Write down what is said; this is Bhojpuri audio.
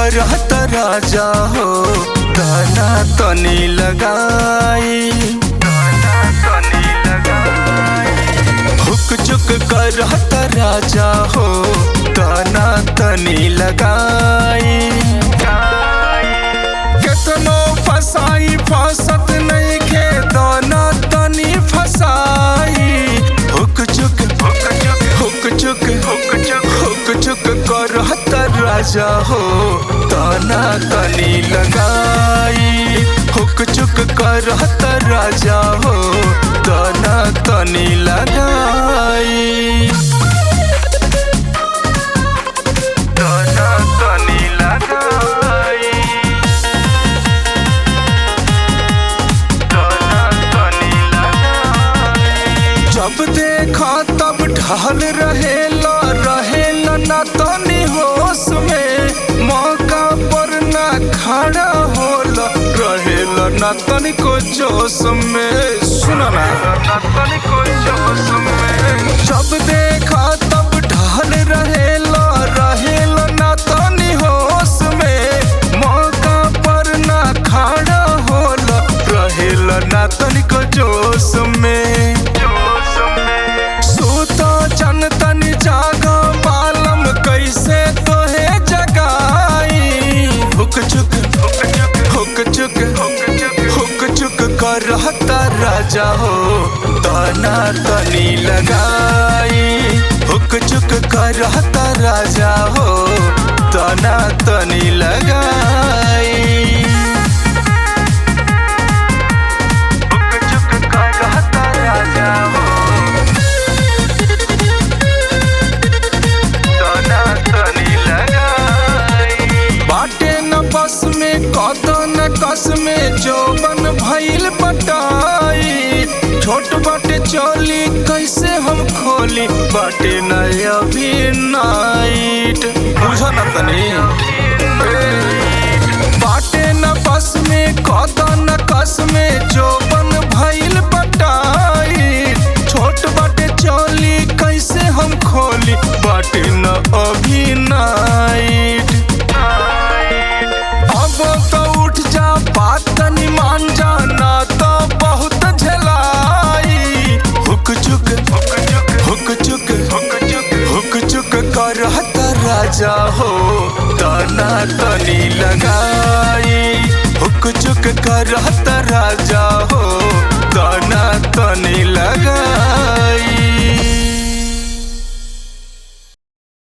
करत राजा हो दाना तनी लगाई, हुक चुक करत राजा हो दाना तनी लगाई। केतनो फसाई फसत नहीं खे दाना तनी फसाई, हुक चुक करत राजा हो दाना तनी लगाई, हुक चुक करत राजा हो दाना तनी लगाई, दाना तनी लगाई, दाना तनी लगाई। जब देखा तब ढल रहेला ना तनी होश में, मौका पर ना खड़ा होला रहेला ना तनी को जोश में। सुना ना तनी को जोश में, जब देखा तब ढल रहेला ना तनी होश में, मौका पर ना खड़ा होला रहेला ना तनी को जोश में। सूता जन तनी जागा कैसे तोहे जगाई, हुक चुक करत राजा हो दाना तनी लगाई, हुक चुक करत राजा हो दाना तनी लगाई, हुक चुक करत राजा हो बस में कौतन कस में जोबन भइल पटाई, छोट बाटे चोली कैसे हम खोली बाटे नया भी नाइट। बुझा न तनी बाटे न बस में कौतन कस में जोबन भइल पटाई, छोट बाटे चोली कैसे हम खोली बाटे न अभी नाइट। तो उठ जा बात तनी मान जाना तो बहुत झेलाई, हुक चुक करत राजा हो दाना तनी लगाई, हुक चुक करत राजा हो दाना तनी लगाई।